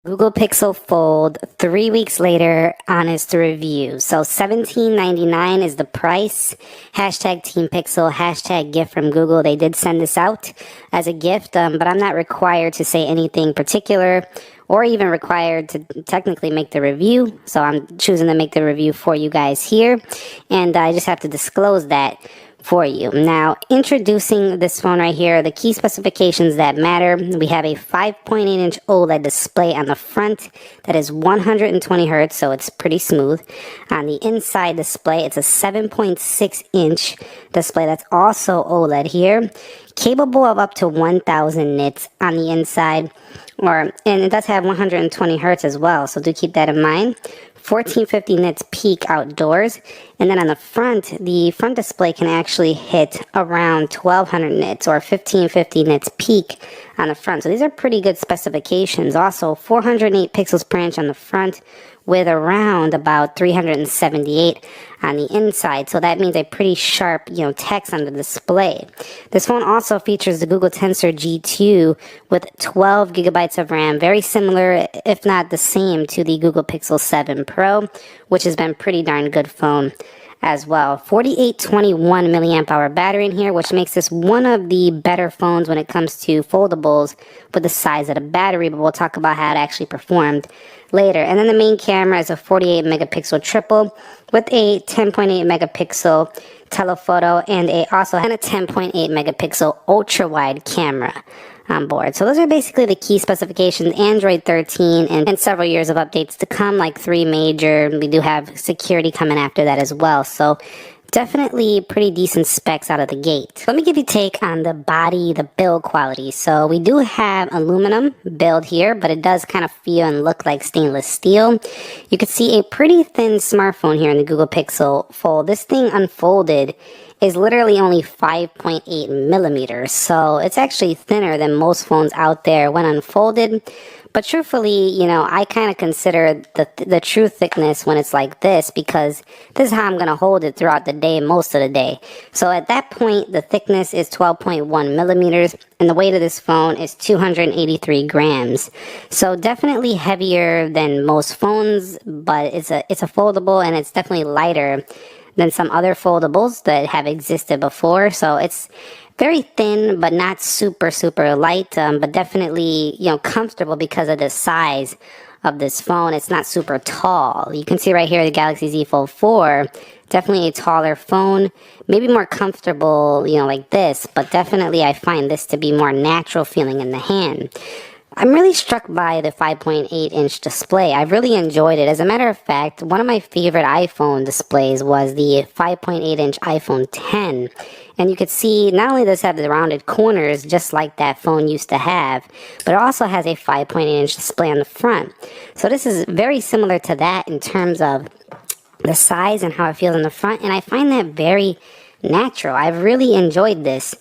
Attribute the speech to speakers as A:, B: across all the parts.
A: Google Pixel Fold 3 weeks later, honest review. So $17.99 is the price. Hashtag Team Pixel, hashtag gift from Google. They did send this out as a gift, but I'm not required to say anything particular or even required to technically make the review. So I'm choosing to make the review for you guys here. And I just have to disclose that for you. Now, introducing this phone right here, the key specifications that matter. We have a 5.8-inch OLED display on the front that is 120 hertz, so it's pretty smooth. On the inside display, it's a 7.6-inch display that's also OLED here, capable of up to 1,000 nits on the inside, and it does have 120 hertz as well, so do keep that in mind. 1450 nits peak outdoors, and then on the front display can actually hit around 1200 nits or 1550 nits peak on the front. So these are pretty good specifications. Also 408 pixels per inch on the front with around about 378 on the inside. So that means a pretty sharp, text on the display. This phone also features the Google Tensor G2 with 12 gigabytes of RAM, very similar, if not the same, to the Google Pixel 7 Pro, which has been pretty darn good phone as well. 4821 milliamp hour battery in here, which makes this one of the better phones when it comes to foldables with the size of the battery, but we'll talk about how it actually performed later. And then the main camera is a 48 megapixel triple with a 10.8 megapixel telephoto and a 10.8 megapixel ultra wide camera on board. So those are basically the key specifications. Android 13 and several years of updates to come, like 3 major. We do have security coming after that as well. So definitely pretty decent specs out of the gate. Let me give you a take on the body, the build quality. So we do have aluminum build here, but it does kind of feel and look like stainless steel. You can see a pretty thin smartphone here in the Google Pixel Fold. This thing unfolded is literally only 5.8 millimeters. So it's actually thinner than most phones out there when unfolded. But truthfully, I kind of consider the true thickness when it's like this, because this is how I'm going to hold it throughout the day, most of the day. So at that point, the thickness is 12.1 millimeters, and the weight of this phone is 283 grams. So definitely heavier than most phones, but it's a foldable, and it's definitely lighter than some other foldables that have existed before. So it's very thin, but not super, super light, but definitely, comfortable because of the size of this phone. It's not super tall. You can see right here the Galaxy Z Fold 4, definitely a taller phone, maybe more comfortable, like this, but definitely I find this to be more natural feeling in the hand. I'm really struck by the 5.8-inch display. I've really enjoyed it. As a matter of fact, one of my favorite iPhone displays was the 5.8-inch iPhone 10. And you could see not only does it have the rounded corners just like that phone used to have, but it also has a 5.8-inch display on the front. So this is very similar to that in terms of the size and how it feels in the front. And I find that very natural. I've really enjoyed this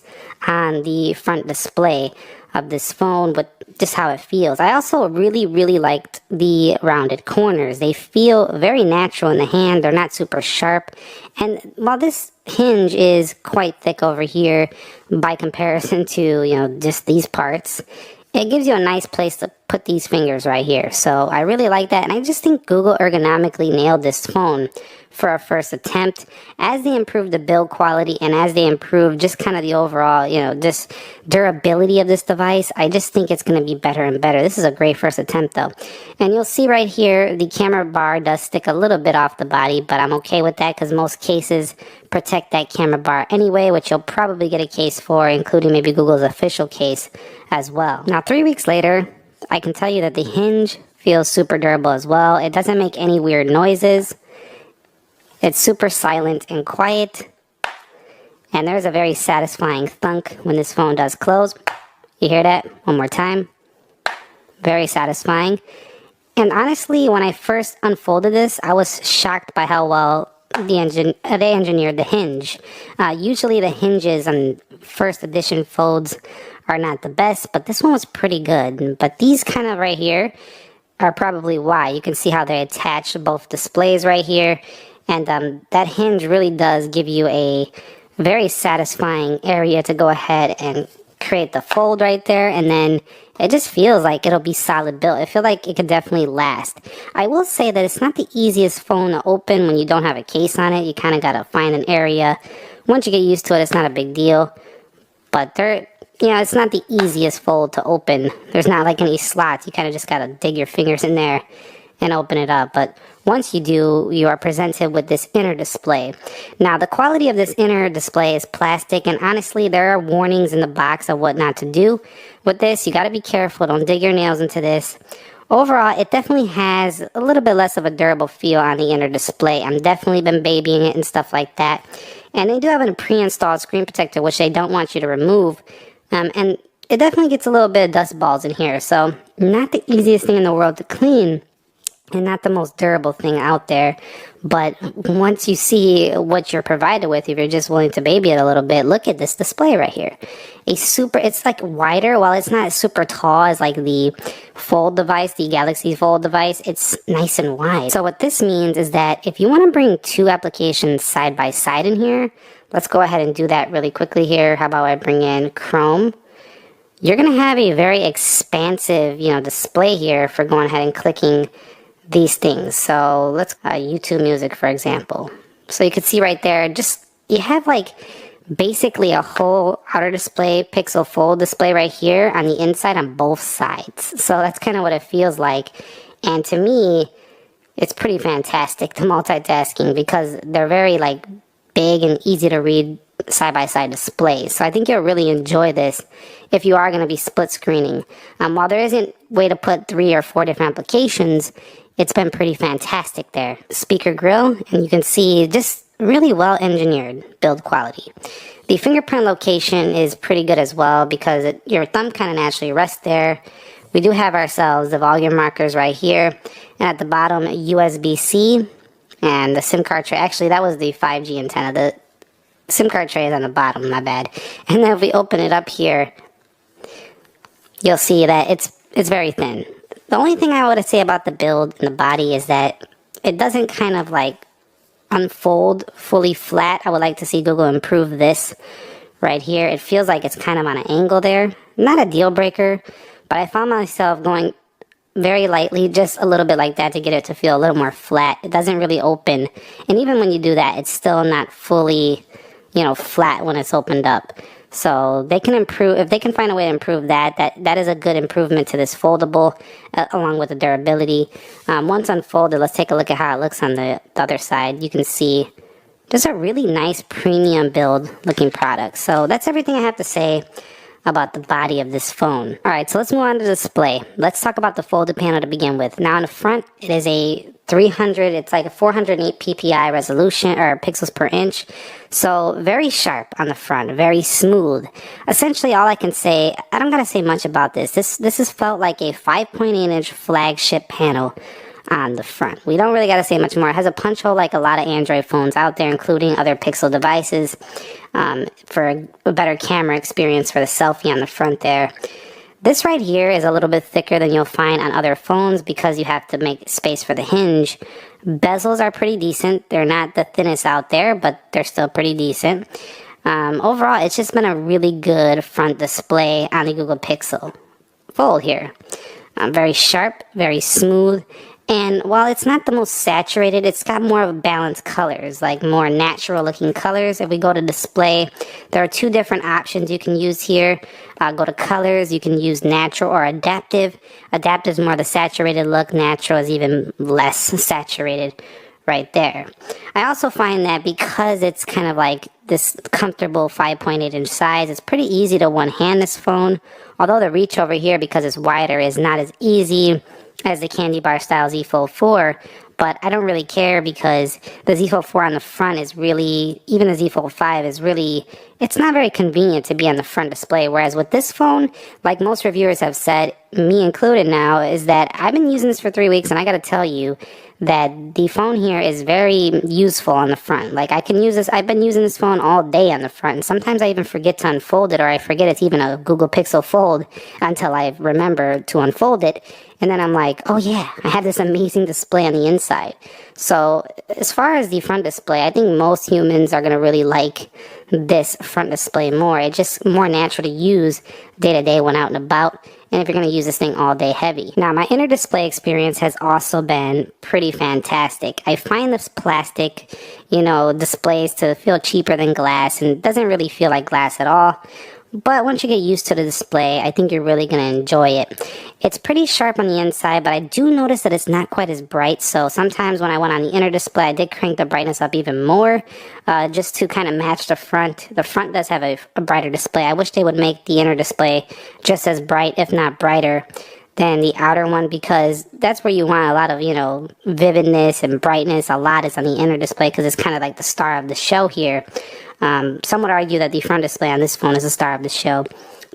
A: on the front display of this phone with just how it feels. I also really, really liked the rounded corners. They feel very natural in the hand. They're not super sharp. And while this hinge is quite thick over here by comparison to, just these parts, it gives you a nice place to put these fingers right here. So I really like that. And I just think Google ergonomically nailed this phone for a first attempt. As they improve the build quality and as they improve just kind of the overall, just durability of this device, I just think it's going to be better and better. This is a great first attempt though. And you'll see right here, the camera bar does stick a little bit off the body, but I'm okay with that because most cases protect that camera bar anyway, which you'll probably get a case for, including maybe Google's official case as well. Now, 3 weeks later, I can tell you that the hinge feels super durable as well. It doesn't make any weird noises. It's super silent and quiet. And there's a very satisfying thunk when this phone does close. You hear that? One more time. Very satisfying. And honestly, when I first unfolded this, I was shocked by how well they engineered the hinge. Usually the hinges on first edition folds are not the best, but this one was pretty good. But these kind of right here are probably why. You can see how they attach both displays right here. And that hinge really does give you a very satisfying area to go ahead and create the fold right there, and then it just feels like it'll be solid built. I feel like it could definitely last. I will say that it's not the easiest phone to open when you don't have a case on it. You kind of got to find an area. Once you get used to it, it's not a big deal. But it's not the easiest fold to open. There's not like any slots. You kind of just got to dig your fingers in there and open it up. But once you do, you are presented with this inner display. Now, the quality of this inner display is plastic, and honestly, there are warnings in the box of what not to do with this. You got to be careful. Don't dig your nails into this. Overall, it definitely has a little bit less of a durable feel on the inner display. I'm definitely been babying it and stuff like that. And they do have a pre-installed screen protector, which they don't want you to remove. And it definitely gets a little bit of dust balls in here. So, not the easiest thing in the world to clean. And not the most durable thing out there. But once you see what you're provided with, if you're just willing to baby it a little bit, look at this display right here. It's like wider. While it's not super tall as like the Fold device, the Galaxy Fold device, it's nice and wide. So what this means is that if you want to bring two applications side by side in here, let's go ahead and do that really quickly here. How about I bring in Chrome? You're going to have a very expansive, display here for going ahead and clicking these things. So let's YouTube Music, for example. So you can see right there, you have like basically a whole outer display Pixel Fold display right here on the inside on both sides. So that's kind of what it feels like. And to me, it's pretty fantastic, the multitasking, because they're very like big and easy to read side-by-side displays. So I think you'll really enjoy this if you are going to be split screening. While there isn't a way to put 3 or 4 different applications, it's been pretty fantastic there. Speaker grill, and you can see just really well engineered build quality. The fingerprint location is pretty good as well because your thumb kind of naturally rests there. We do have ourselves the volume markers right here, and at the bottom USB-C and the SIM card tray. Actually, that was the 5G antenna. The SIM card tray is on the bottom, my bad. And then if we open it up here, you'll see that it's very thin. The only thing I would say about the build and the body is that it doesn't kind of like unfold fully flat. I would like to see Google improve this right here. It feels like it's kind of on an angle there. Not a deal breaker, but I found myself going very lightly, just a little bit like that to get it to feel a little more flat. It doesn't really open. And even when you do that, it's still not fully, flat when it's opened up. So they can improve, if they can find a way to improve that is a good improvement to this foldable, along with the durability. Once unfolded, let's take a look at how it looks on the other side. You can see just a really nice premium build looking product. So that's everything I have to say about the body of this phone. Alright, so let's move on to the display. Let's talk about the folded panel to begin with. Now in the front, it is it's like a 408 ppi resolution, or pixels per inch. So very sharp on the front, very smooth. Essentially all I can say, I don't gotta say much about this. This has felt like a 5.8 inch flagship panel on the front. We don't really got to say much more. It has a punch hole like a lot of Android phones out there, including other Pixel devices, for a better camera experience for the selfie on the front there. This right here is a little bit thicker than you'll find on other phones because you have to make space for the hinge. Bezels are pretty decent. They're not the thinnest out there, but they're still pretty decent. Overall, it's just been a really good front display on the Google Pixel Fold here. Very sharp, very smooth. And while it's not the most saturated, it's got more of a balanced colors, like more natural looking colors. If we go to display, there are 2 different options you can use here. Go to colors, you can use natural or adaptive. Adaptive is more the saturated look, natural is even less saturated right there. I also find that because it's kind of like this comfortable 5.8 inch size, it's pretty easy to one hand this phone. Although the reach over here, because it's wider, is not as easy as the candy bar style Z Fold 4, but I don't really care because the Z Fold 4 on the front is really, even the Z Fold 5 is really, it's not very convenient to be on the front display, whereas with this phone, like most reviewers have said, me included now, is that I've been using this for 3 weeks, and I gotta tell you that the phone here is very useful on the front. Like I can use this, I've been using this phone all day on the front, and sometimes I even forget to unfold it, or I forget it's even a Google Pixel Fold until I remember to unfold it. And then I'm like, oh yeah, I have this amazing display on the inside. So as far as the front display, I think most humans are going to really like this front display more. It's just more natural to use day to day when out and about. And if you're going to use this thing all day heavy. Now, my inner display experience has also been pretty fantastic. I find this plastic, displays to feel cheaper than glass, and it doesn't really feel like glass at all. But once you get used to the display, I think you're really going to enjoy it. It's pretty sharp on the inside, but I do notice that it's not quite as bright. So sometimes when I went on the inner display, I did crank the brightness up even more, just to kind of match the front. The front does have a brighter display. I wish they would make the inner display just as bright, if not brighter, than the outer one, because that's where you want a lot of, vividness and brightness. A lot is on the inner display because it's kind of like the star of the show here. Some would argue that the front display on this phone is the star of the show.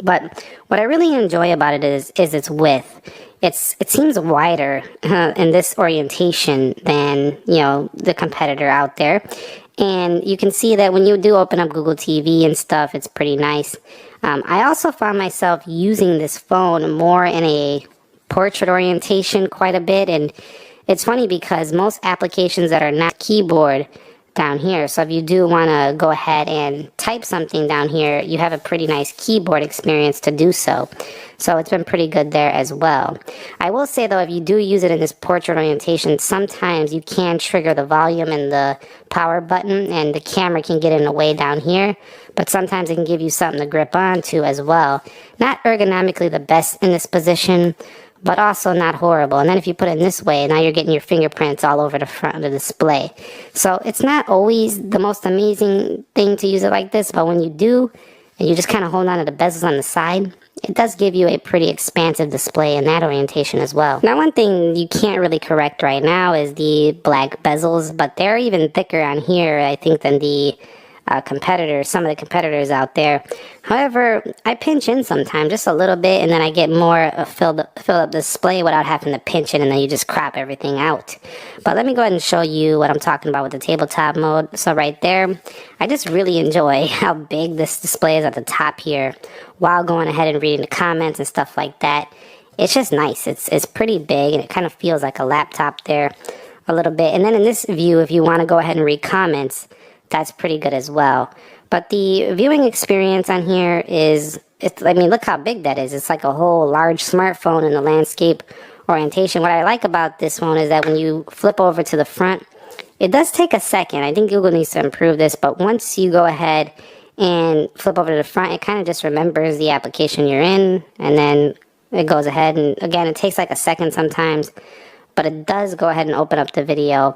A: But what I really enjoy about it is its width. It seems wider in this orientation than, the competitor out there. And you can see that when you do open up Google TV and stuff, it's pretty nice. I also found myself using this phone more in a portrait orientation quite a bit. And it's funny because most applications that are not keyboard down here, so if you do want to go ahead and type something down here, you have a pretty nice keyboard experience to do so. So it's been pretty good there as well. I will say though, if you do use it in this portrait orientation, sometimes you can trigger the volume and the power button, and the camera can get in the way down here, but sometimes it can give you something to grip onto as well. Not ergonomically the best in this position, but also not horrible. And then if you put it in this way, now you're getting your fingerprints all over the front of the display. So it's not always the most amazing thing to use it like this, but when you do, and you just kind of hold on to the bezels on the side, it does give you a pretty expansive display in that orientation as well. Now, one thing you can't really correct right now is the black bezels, but they're even thicker on here, I think, than the competitors, some of the competitors out there. However, I pinch in sometimes just a little bit, and then I get more filled up display without having to pinch it, and then you just crop everything out. But let me go ahead and show you what I'm talking about with the tabletop mode. So right there, I just really enjoy how big this display is at the top here while going ahead and reading the comments and stuff like that. It's just nice. It's pretty big, and it kind of feels like a laptop there a little bit. And then in this view, if you want to go ahead and read comments, that's pretty good as well. But the viewing experience on here look how big that is. It's like a whole large smartphone in the landscape orientation. What I like about this phone is that when you flip over to the front, it does take a second. I think Google needs to improve this, but once you go ahead and flip over to the front, it kind of just remembers the application you're in, and then it goes ahead, and again, it takes like a second sometimes, but it does go ahead and open up the video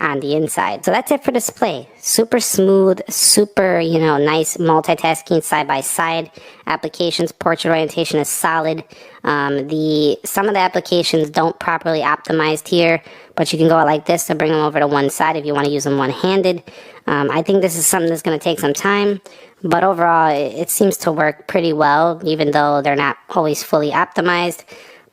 A: on the inside. So that's it for display. Super smooth, super, nice multitasking side-by-side applications. Portrait orientation is solid. Some of the applications don't properly optimized here, but you can go out like this to bring them over to one side if you want to use them one-handed. I think this is something that's going to take some time, but overall it seems to work pretty well, even though they're not always fully optimized.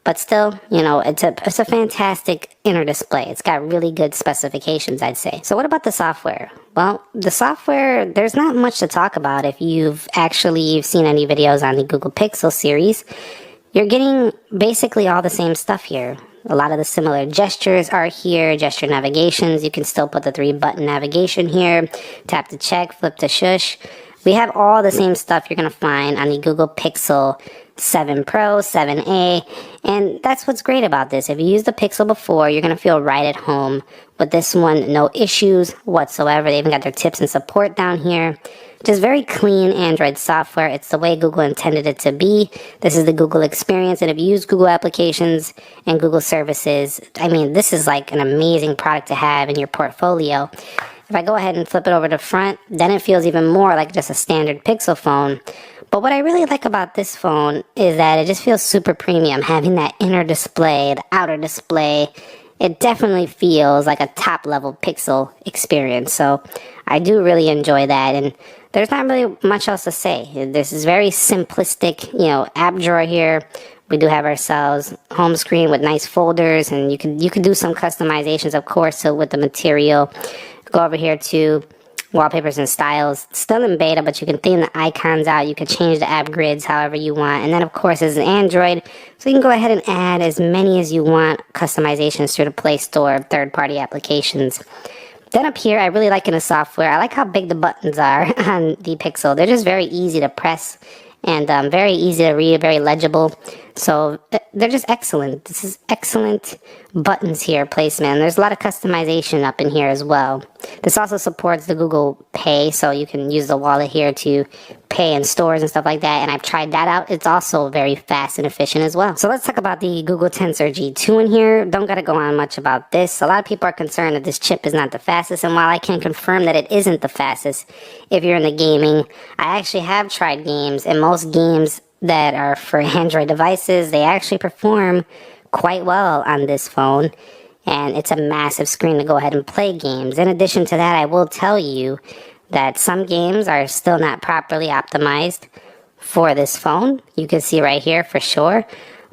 A: But still, it's a fantastic inner display. It's got really good specifications, I'd say. So what about the software? Well, the software, there's not much to talk about. If you've seen any videos on the Google Pixel series, you're getting basically all the same stuff here. A lot of the similar gestures are here, gesture navigations. You can still put the 3-button navigation here, tap to check, flip to shush. We have all the same stuff you're going to find on the Google Pixel 7 Pro, 7a, and that's what's great about this. If you used the Pixel before, you're going to feel right at home. With this one, no issues whatsoever. They even got their tips and support down here. Just very clean Android software. It's the way Google intended it to be. This is the Google experience, and if you use Google applications and Google services, this is like an amazing product to have in your portfolio. If I go ahead and flip it over to front, then it feels even more like just a standard Pixel phone. But what I really like about this phone is that it just feels super premium, having that inner display, the outer display. It definitely feels like a top-level Pixel experience. So I do really enjoy that, and there's not really much else to say. This is very simplistic, app drawer here. We do have ourselves home screen with nice folders, and you can do some customizations, of course, so with the material. Go over here to wallpapers and styles. Still in beta, but you can theme the icons out. You can change the app grids however you want. And then, of course, it's an Android, so you can go ahead and add as many as you want customizations through the Play Store, third-party applications. Then up here, I really like in the software, I like how big the buttons are on the Pixel. They're just very easy to press and very easy to read, very legible. So they're just excellent. This is excellent buttons here, placement. And there's a lot of customization up in here as well. This also supports the Google Pay, so you can use the wallet here to pay in stores and stuff like that. And I've tried that out. It's also very fast and efficient as well. So let's talk about the Google Tensor G2 in here. Don't got to go on much about this. A lot of people are concerned that this chip is not the fastest. And while I can confirm that it isn't the fastest, if you're in the gaming, I actually have tried games, and most games that are for Android devices, they actually perform quite well on this phone, and it's a massive screen to go ahead and play games. In addition to that, I will tell you that some games are still not properly optimized for this phone. You can see right here for sure,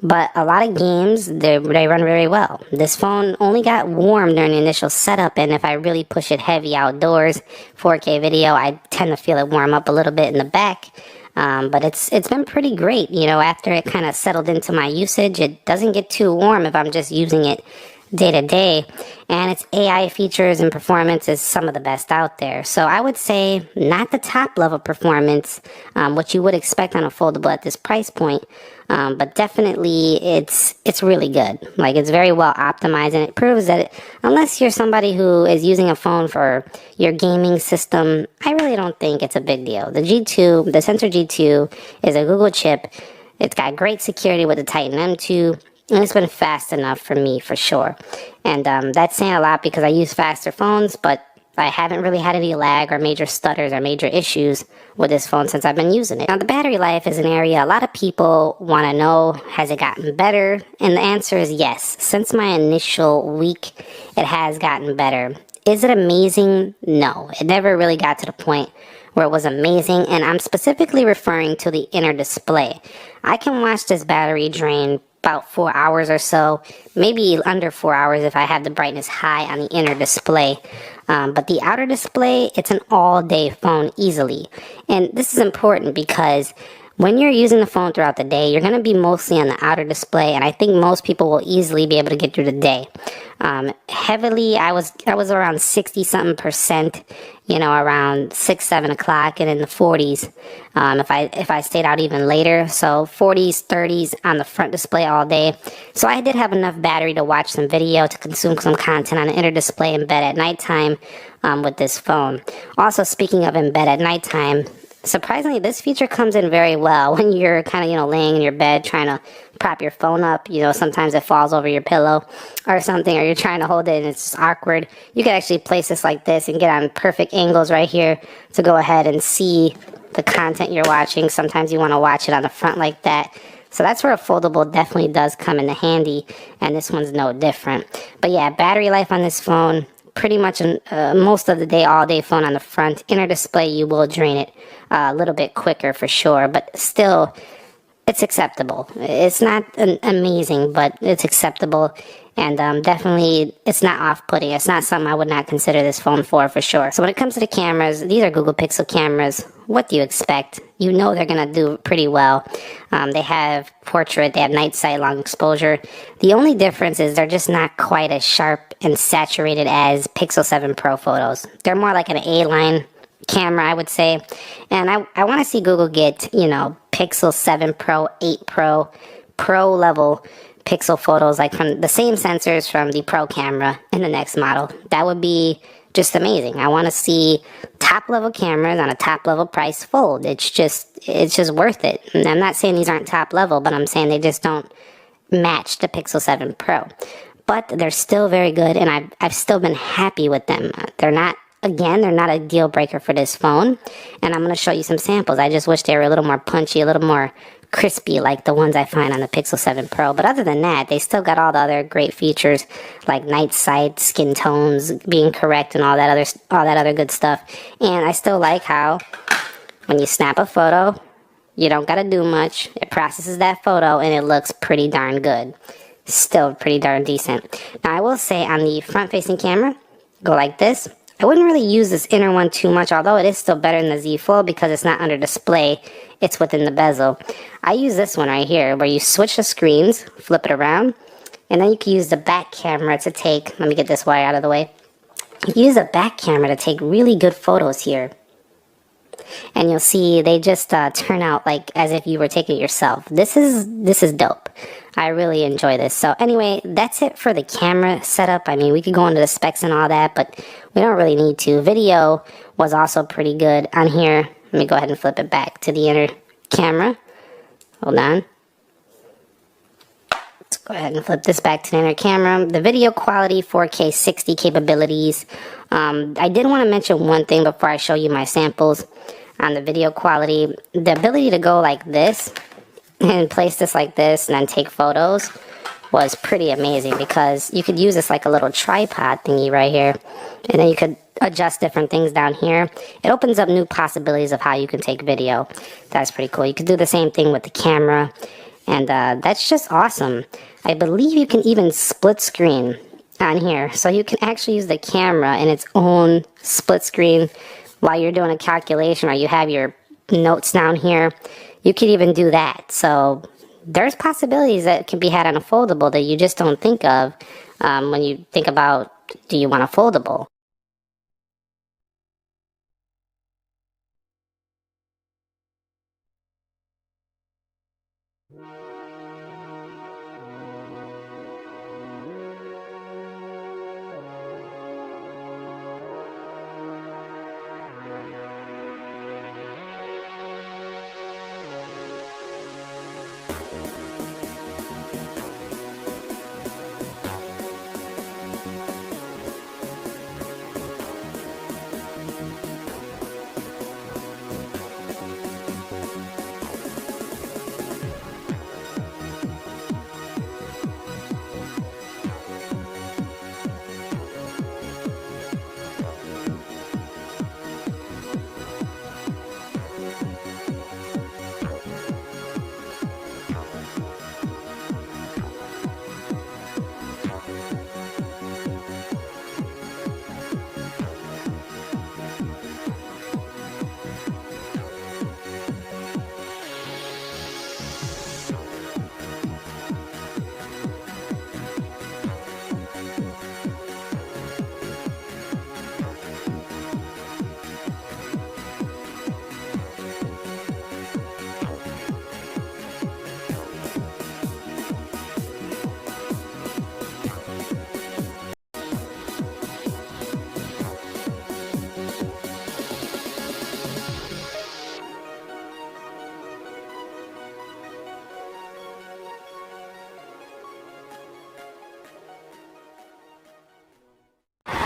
A: but a lot of games, they run very well. This phone only got warm during the initial setup, and if I really push it heavy outdoors, 4K video, I tend to feel it warm up a little bit in the back. But it's been pretty great, you know, after it kind of settled into my usage. It doesn't get too warm if I'm just using it day to day, and its AI features and performance is some of the best out there. So I would say not the top level performance, what you would expect on a foldable at this price point, but definitely it's really good. Like, it's very well optimized, and it proves that unless you're somebody who is using a phone for your gaming system, I really don't think it's a big deal. The Tensor G2 is a Google chip. It's got great security with the Titan M2. And it's been fast enough for me, for sure. And that's saying a lot because I use faster phones, but I haven't really had any lag or major stutters or major issues with this phone since I've been using it. Now, the battery life is an area a lot of people want to know, has it gotten better? And the answer is yes. Since my initial week, it has gotten better. Is it amazing? No. It never really got to the point where it was amazing, and I'm specifically referring to the inner display. I can watch this battery drain about 4 hours or so, maybe under 4 hours if I have the brightness high on the inner display. But the outer display, it's an all-day phone easily. And this is important because when you're using the phone throughout the day, you're going to be mostly on the outer display, and I think most people will easily be able to get through the day. Heavily, I was around 60-something%, you know, around 6-7 o'clock, and in the 40s if I stayed out even later. So 40s, 30s on the front display all day. So I did have enough battery to watch some video, to consume some content on the inner display in bed at nighttime with this phone. Also, speaking of in bed at nighttime, surprisingly, this feature comes in very well when you're kind of, you know, laying in your bed trying to prop your phone up. You know, sometimes it falls over your pillow or something, or you're trying to hold it and it's just awkward. You can actually place this like this and get on perfect angles right here to go ahead and see the content you're watching. Sometimes you want to watch it on the front like that. So that's where a foldable definitely does come into handy, and this one's no different. But yeah, battery life on this phone, pretty much most of the day, all-day phone on the front. Inner display, you will drain it a little bit quicker for sure, but still, it's acceptable. It's not amazing, but it's acceptable, and definitely it's not off-putting. It's not something I would not consider this phone for sure. So when it comes to the cameras, these are Google Pixel cameras. What do you expect? You know they're going to do pretty well. They have portrait, they have night sight, long exposure. The only difference is they're just not quite as sharp and saturated as Pixel 7 Pro photos. They're more like an A-line camera, I would say. And I want to see Google get, you know, Pixel 7 Pro, 8 Pro, Pro level Pixel photos, like from the same sensors from the Pro camera in the next model. That would be just amazing. I want to see top level cameras on a top level price fold. It's just worth it. And I'm not saying these aren't top level, but I'm saying they just don't match the Pixel 7 Pro. But they're still very good, and I've still been happy with them. They're not a deal breaker for this phone, and I'm going to show you some samples. I just wish they were a little more punchy, a little more crispy like the ones I find on the Pixel 7 Pro. But other than that, they still got all the other great features like night sight, skin tones being correct, and all that other good stuff. And I still like how when you snap a photo, you don't got to do much. It processes that photo and it looks pretty darn good. Still pretty darn decent. Now I will say on the front facing camera, go like this. I wouldn't really use this inner one too much, although it is still better than the Z Fold because it's not under display, it's within the bezel. I use this one right here where you switch the screens, flip it around, and then you can use the back camera to take, let me get this wire out of the way. You can use the back camera to take really good photos here. And you'll see they just turn out like as if you were taking it yourself. This is dope. I really enjoy this. So anyway, that's it for the camera setup. I mean, we could go into the specs and all that, but we don't really need to. Video was also pretty good on here. Let me go ahead and flip it back to the inner camera. Hold on. Let's go ahead and flip this back to the inner camera. The video quality, 4K 60 capabilities. I did want to mention one thing before I show you my samples on the video quality. The ability to go like this and place this like this and then take photos was pretty amazing because you could use this like a little tripod thingy right here, and then you could adjust different things down here. It opens up new possibilities of how you can take video. That's pretty cool. You could do the same thing with the camera, and that's just awesome. I believe you can even split screen on here, so you can actually use the camera in its own split screen while you're doing a calculation or you have your notes down here. You could even do that. So there's possibilities that can be had on a foldable that you just don't think of when you think about, do you want a foldable?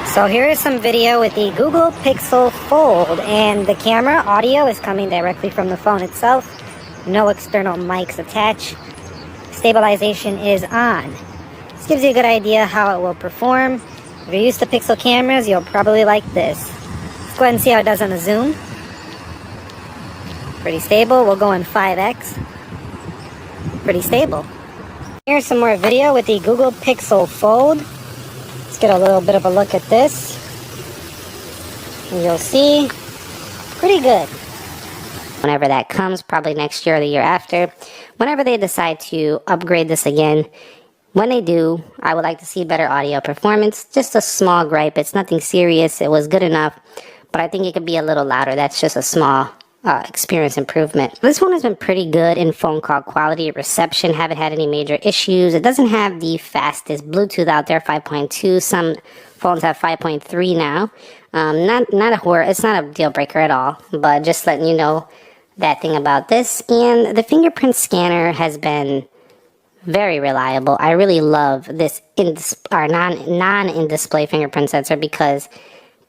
A: So here is some video with the Google Pixel Fold, and the camera audio is coming directly from the phone itself. No external mics attached. Stabilization is on. This gives you a good idea how it will perform. If you're used to Pixel cameras, you'll probably like this. Let's go ahead and see how it does on the zoom. Pretty stable. We'll go in 5x. Pretty stable. Here's some more video with the Google Pixel Fold. Let's get a little bit of a look at this. And you'll see, pretty good. Whenever that comes, probably next year or the year after, whenever they decide to upgrade this again, when they do, I would like to see better audio performance. Just a small gripe. It's nothing serious. It was good enough, but I think it could be a little louder. That's just a small experience improvement. This one has been pretty good in phone call quality, reception. Haven't had any major issues. It doesn't have the fastest Bluetooth out there, 5.2. Some phones have 5.3 now. It's not a deal breaker at all, but just letting you know that thing about this. And the fingerprint scanner has been very reliable. I really love this non-in-display fingerprint sensor because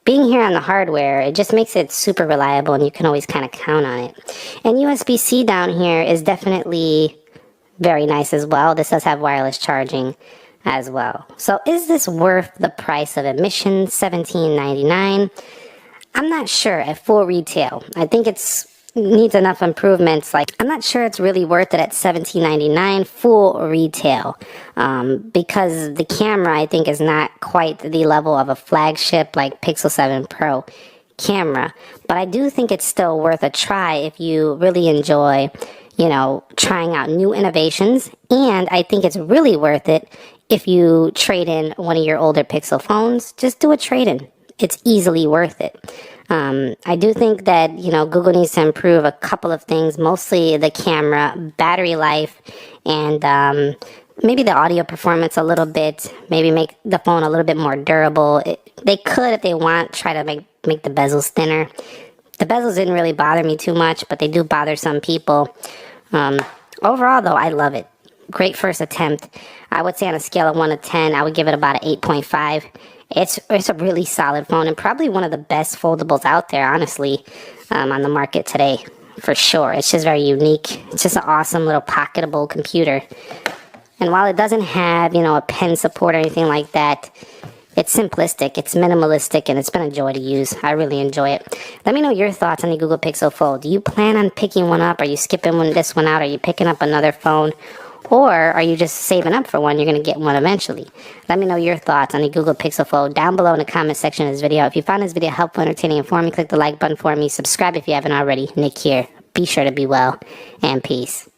A: being here on the hardware, it just makes it super reliable and you can always kind of count on it. And USB-C down here is definitely very nice as well. This does have wireless charging as well. So is this worth the price of admission, $17.99? I'm not sure at full retail. I think it's needs enough improvements. Like, I'm not sure it's really worth it at $17.99 full retail, because the camera, I think, is not quite the level of a flagship like Pixel 7 Pro camera. But I do think it's still worth a try if you really enjoy, trying out new innovations. And I think it's really worth it if you trade in one of your older Pixel phones. Just do a trade-in. It's easily worth it. I do think that, Google needs to improve a couple of things, mostly the camera, battery life, and maybe the audio performance a little bit, maybe make the phone a little bit more durable. They could, if they want, try to make the bezels thinner. The bezels didn't really bother me too much, but they do bother some people. Overall, though, I love it. Great first attempt. I would say on a scale of 1 to 10, I would give it about an 8.5. It's a really solid phone and probably one of the best foldables out there, honestly, on the market today, for sure. It's just very unique. It's just an awesome little pocketable computer. And while it doesn't have, a pen support or anything like that, it's simplistic, it's minimalistic, and it's been a joy to use. I really enjoy it. Let me know your thoughts on the Google Pixel Fold. Do you plan on picking one up? Are you skipping this one out? Are you picking up another phone? Or are you just saving up for one? You're going to get one eventually. Let me know your thoughts on the Google Pixel Fold down below in the comment section of this video. If you found this video helpful, entertaining, and informative, click the like button for me. Subscribe if you haven't already. Nick here. Be sure to be well, and peace.